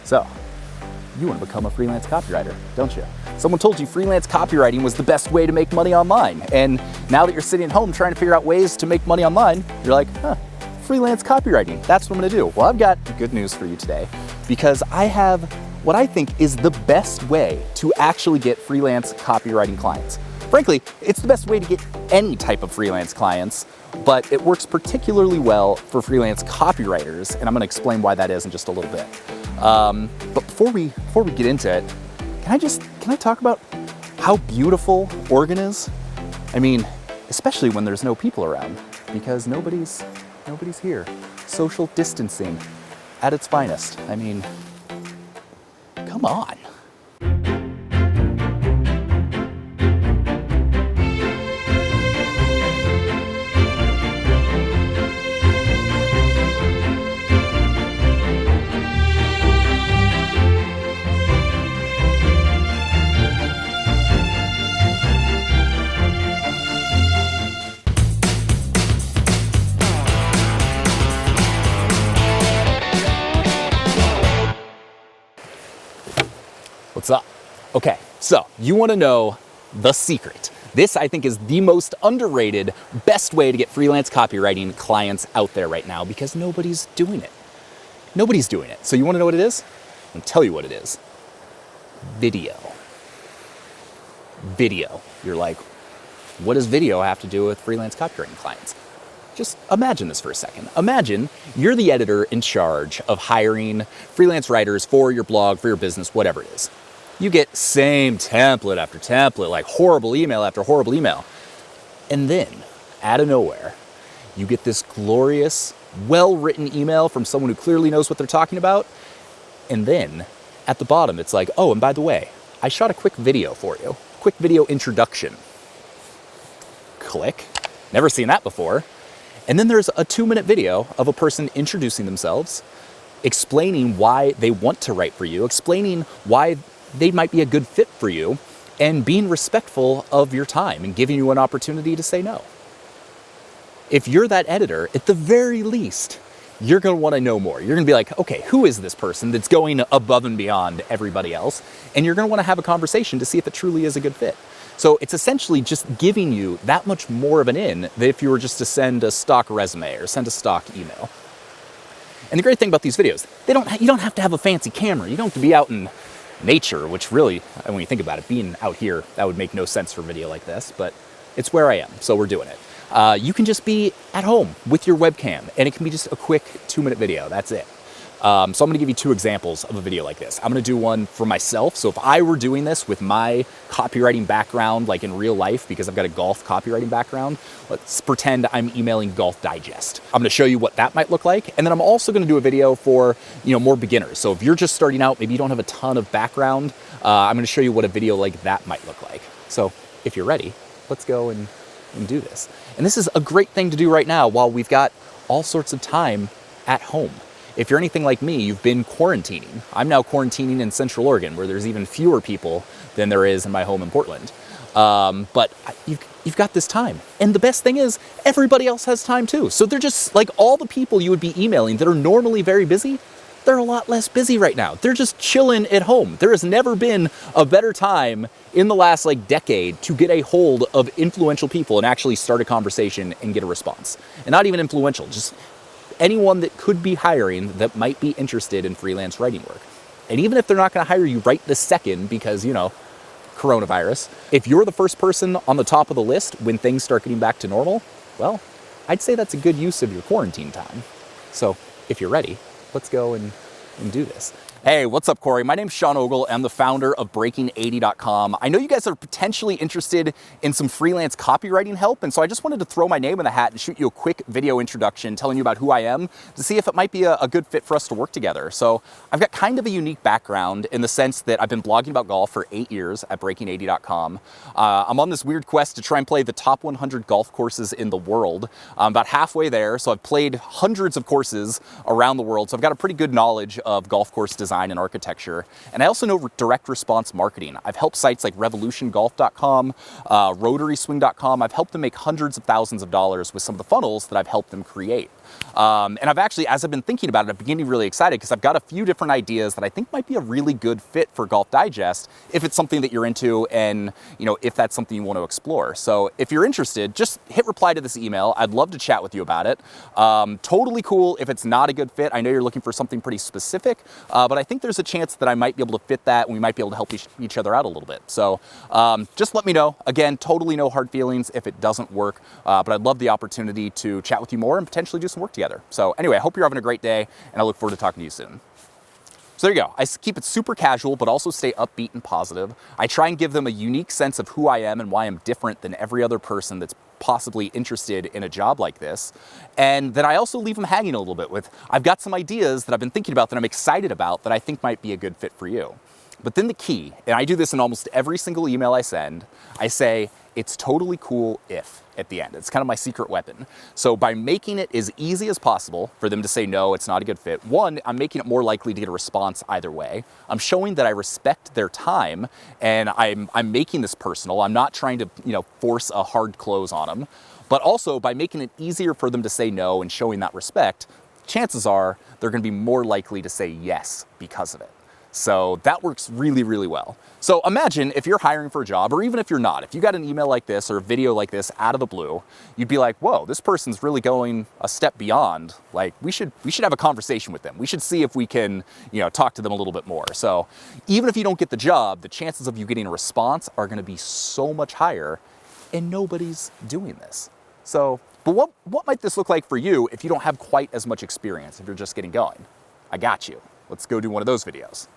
So, you want to become a freelance copywriter, don't you? Someone told you freelance copywriting was the best way to make money online. And now that you're sitting at home trying to figure out ways to make money online, you're like, freelance copywriting, that's what I'm gonna do. Well, I've got good news for you today, because I have what I think is the best way to actually get freelance copywriting clients. Frankly, it's the best way to get any type of freelance clients, but it works particularly well for freelance copywriters, and I'm gonna explain why that is in just a little bit. But before we get into it, can I talk about how beautiful Oregon is? I mean, especially when there's no people around, because nobody's here. Social distancing at its finest. I mean, come on. What's up? Okay, so you want to know the secret. This, I think, is the most underrated, best way to get freelance copywriting clients out there right now, because nobody's doing it. Nobody's doing it. So you want to know what it is? I'll tell you what it is. Video. Video. You're like, what does video have to do with freelance copywriting clients? Just imagine this for a second. Imagine you're the editor in charge of hiring freelance writers for your blog, for your business, whatever it is. You get same template after template, like horrible email after horrible email. And then, out of nowhere, you get this glorious, well-written email from someone who clearly knows what they're talking about. And then, at the bottom, it's like, oh, and by the way, I shot a quick video for you. Quick video introduction. Click. Never seen that before. And then there's a 2-minute video of a person introducing themselves, explaining why they want to write for you, explaining why they might be a good fit for you, and being respectful of your time and giving you an opportunity to say no. If you're that editor, at the very least, you're going to want to know more. You're going to be like, okay, who is this person that's going above and beyond everybody else? And you're going to want to have a conversation to see if it truly is a good fit. So it's essentially just giving you that much more of an in than if you were just to send a stock resume or send a stock email. And the great thing about these videos, you don't have to have a fancy camera. You don't have to be out in nature, which really, when you think about it, being out here, that would make no sense for a video like this, but it's where I am, so we're doing it. You can just be at home with your webcam, and it can be just a quick 2-minute video. That's it. So I'm going to give you 2 examples of a video like this. I'm going to do one for myself. So if I were doing this with my copywriting background, like in real life, because I've got a golf copywriting background, let's pretend I'm emailing Golf Digest. I'm going to show you what that might look like. And then I'm also going to do a video for, more beginners. So if you're just starting out, maybe you don't have a ton of background, I'm going to show you what a video like that might look like. So if you're ready, let's go and do this. And this is a great thing to do right now while we've got all sorts of time at home. If you're anything like me, you've been quarantining. I'm now quarantining in Central Oregon, where there's even fewer people than there is in my home in Portland. But you've got this time. And the best thing is, everybody else has time too. So they're just like all the people you would be emailing that are normally very busy, they're a lot less busy right now. They're just chilling at home. There has never been a better time in the last decade to get a hold of influential people and actually start a conversation and get a response. And not even influential, just anyone that could be hiring that might be interested in freelance writing work. And even if they're not going to hire you right this second because, coronavirus, if you're the first person on the top of the list when things start getting back to normal, well, I'd say that's a good use of your quarantine time. So if you're ready, let's go and do this. Hey, what's up, Corey? My name's Sean Ogle. I'm the founder of Breaking80.com. I know you guys are potentially interested in some freelance copywriting help, and so I just wanted to throw my name in the hat and shoot you a quick video introduction telling you about who I am to see if it might be a good fit for us to work together. So I've got kind of a unique background in the sense that I've been blogging about golf for 8 years at Breaking80.com. I'm on this weird quest to try and play the top 100 golf courses in the world. I'm about halfway there, so I've played hundreds of courses around the world, so I've got a pretty good knowledge of golf course design and architecture, and I also know direct response marketing. I've helped sites like revolutiongolf.com, rotaryswing.com. I've helped them make hundreds of thousands of dollars with some of the funnels that I've helped them create. And I've actually, as I've been thinking about it, I'm beginning really excited because I've got a few different ideas that I think might be a really good fit for Golf Digest if it's something that you're into and, if that's something you want to explore. So if you're interested, just hit reply to this email. I'd love to chat with you about it. Totally cool if it's not a good fit. I know you're looking for something pretty specific, but I think there's a chance that I might be able to fit that and we might be able to help each other out a little bit. So just let me know. Again, totally no hard feelings if it doesn't work, but I'd love the opportunity to chat with you more and potentially do some work together. So anyway, I hope you're having a great day and I look forward to talking to you soon. So there you go. I keep it super casual, but also stay upbeat and positive. I try and give them a unique sense of who I am and why I'm different than every other person that's possibly interested in a job like this. And then I also leave them hanging a little bit with, I've got some ideas that I've been thinking about that I'm excited about that I think might be a good fit for you. But then the key, and I do this in almost every single email I send, I say, it's totally cool if at the end. It's kind of my secret weapon. So by making it as easy as possible for them to say, no, it's not a good fit, one, I'm making it more likely to get a response either way. I'm showing that I respect their time and I'm making this personal. I'm not trying to, force a hard close on them. But also by making it easier for them to say no and showing that respect, chances are they're going to be more likely to say yes because of it. So that works really, really well. So imagine if you're hiring for a job, or even if you're not, if you got an email like this or a video like this out of the blue, you'd be like, whoa, this person's really going a step beyond. Like we should have a conversation with them. We should see if we can, talk to them a little bit more. So even if you don't get the job, the chances of you getting a response are going to be so much higher, and nobody's doing this. So, but what might this look like for you if you don't have quite as much experience, if you're just getting going? I got you. Let's go do one of those videos.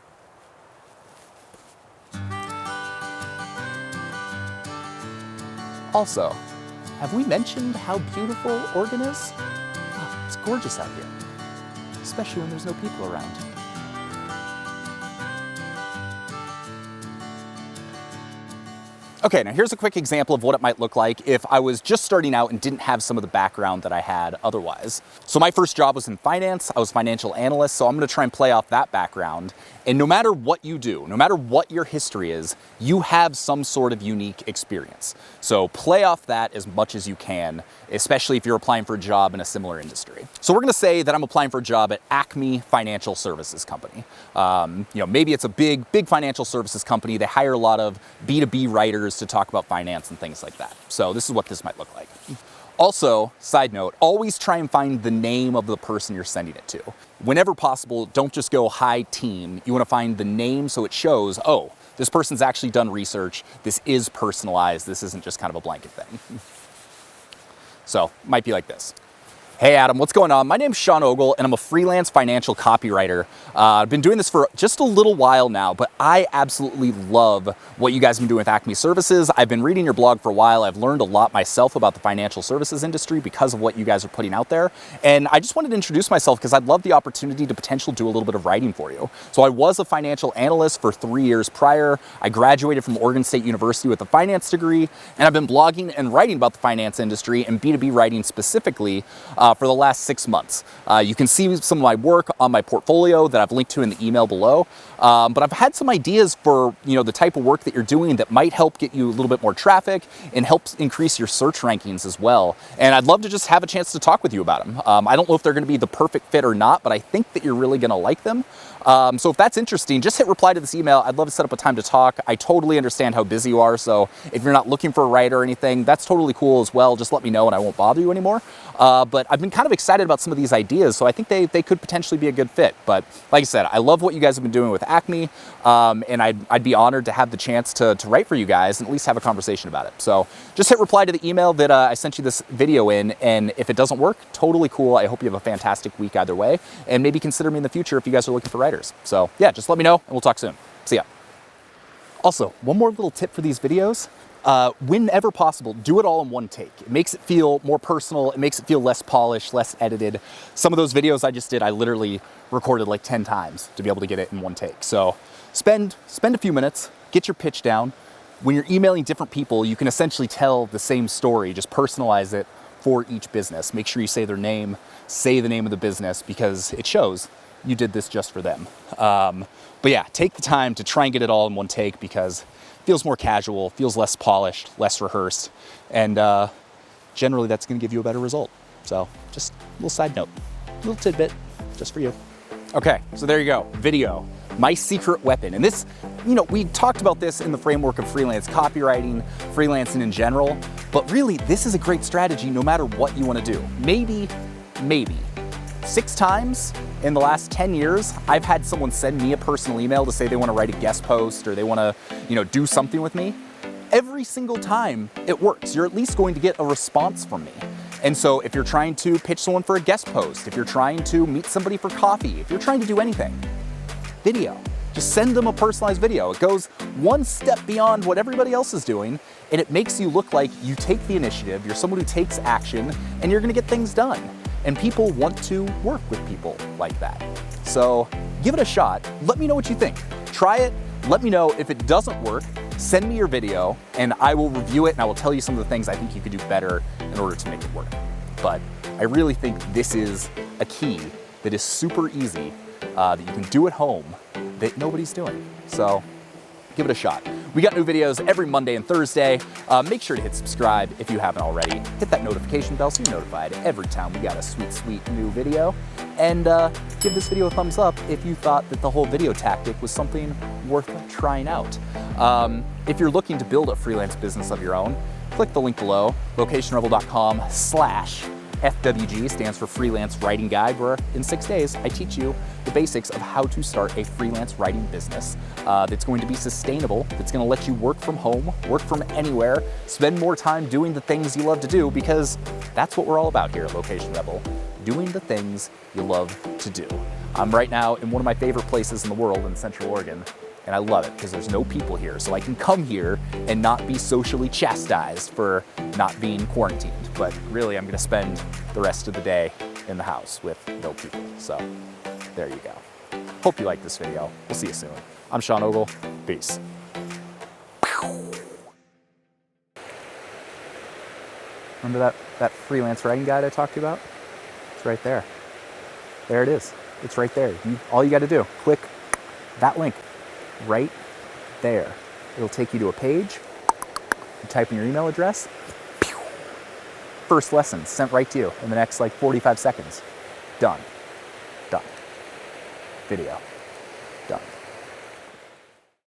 Also, have we mentioned how beautiful Oregon is? Oh, it's gorgeous out here, especially when there's no people around. Okay, now here's a quick example of what it might look like if I was just starting out and didn't have some of the background that I had otherwise. So my first job was in finance. I was a financial analyst, so I'm gonna try and play off that background. And no matter what you do, no matter what your history is, you have some sort of unique experience. So play off that as much as you can, especially if you're applying for a job in a similar industry. So we're gonna say that I'm applying for a job at Acme Financial Services Company. Maybe it's a big financial services company. They hire a lot of B2B writers to talk about finance and things like that. So this is what this might look like. Also, side note, always try and find the name of the person you're sending it to. Whenever possible, don't just go hi team. You want to find the name so it shows, oh, this person's actually done research. This is personalized. This isn't just kind of a blanket thing. So, might be like this. Hey Adam, what's going on? My name's Sean Ogle and I'm a freelance financial copywriter. I've been doing this for just a little while now, but I absolutely love what you guys have been doing with Acme Services. I've been reading your blog for a while. I've learned a lot myself about the financial services industry because of what you guys are putting out there. And I just wanted to introduce myself because I'd love the opportunity to potentially do a little bit of writing for you. So I was a financial analyst for 3 years prior. I graduated from Oregon State University with a finance degree, and I've been blogging and writing about the finance industry and B2B writing specifically for the last 6 months. You can see some of my work on my portfolio that I've linked to in the email below. But I've had some ideas for the type of work that you're doing that might help get you a little bit more traffic and help increase your search rankings as well. And I'd love to just have a chance to talk with you about them. I don't know if they're going to be the perfect fit or not, but I think that you're really going to like them. So if that's interesting, just hit reply to this email. I'd love to set up a time to talk. I totally understand how busy you are, so if you're not looking for a writer or anything, that's totally cool as well. Just let me know and I won't bother you anymore. But I've been kind of excited about some of these ideas, so I think they could potentially be a good fit. But like I said, I love what you guys have been doing with Acme, and I'd be honored to have the chance to write for you guys and at least have a conversation about it. So just hit reply to the email that I sent you this video in, and if it doesn't work, totally cool. I hope you have a fantastic week either way, and maybe consider me in the future if you guys are looking for writers. So yeah, just let me know and we'll talk soon. See ya. Also, one more little tip for these videos. Whenever possible, do it all in one take. It makes it feel more personal. It makes it feel less polished, less edited. Some of those videos I just did, I literally recorded like 10 times to be able to get it in one take. So spend a few minutes, get your pitch down. When you're emailing different people, you can essentially tell the same story, just personalize it for each business. Make sure you say their name, say the name of the business, because it shows you did this just for them. But yeah, take the time to try and get it all in one take because it feels more casual, feels less polished, less rehearsed, and generally that's going to give you a better result. So just a little side note, a little tidbit just for you. Okay, so there you go, video, my secret weapon. And this, we talked about this in the framework of freelance copywriting, freelancing in general, but really this is a great strategy no matter what you want to do. Maybe 6 times in the last 10 years, I've had someone send me a personal email to say they want to write a guest post or they want to, do something with me. Every single time it works. You're at least going to get a response from me. And so if you're trying to pitch someone for a guest post, if you're trying to meet somebody for coffee, if you're trying to do anything, video. Just send them a personalized video. It goes one step beyond what everybody else is doing, and it makes you look like you take the initiative, you're someone who takes action, and you're gonna get things done. And people want to work with people like that. So give it a shot. Let me know what you think. Try it. Let me know if it doesn't work. Send me your video and I will review it and I will tell you some of the things I think you could do better in order to make it work. But I really think this is a key that is super easy that you can do at home that nobody's doing. So give it a shot. We got new videos every Monday and Thursday. Make sure to hit subscribe if you haven't already. Hit that notification bell so you're notified every time we got a sweet new video. And give this video a thumbs up if you thought that the whole video tactic was something worth trying out. If you're looking to build a freelance business of your own, click the link below, locationrebel.com/FWG, stands for Freelance Writing Guide, where in 6 days I teach you the basics of how to start a freelance writing business that's going to be sustainable, that's going to let you work from home, work from anywhere, spend more time doing the things you love to do, because that's what we're all about here at Location Rebel, doing the things you love to do. I'm right now in one of my favorite places in the world in Central Oregon, and I love it because there's no people here, so I can come here and not be socially chastised for not being quarantined. But really, I'm gonna spend the rest of the day in the house with no people. So there you go. Hope you like this video. We'll see you soon. I'm Sean Ogle. Peace. Remember that freelance writing guide I talked to you about? It's right there. There it is. It's right there. All you got to do, click that link right there. It'll take you to a page. You type in your email address. First lesson sent right to you in the next 45 seconds. Done. Video.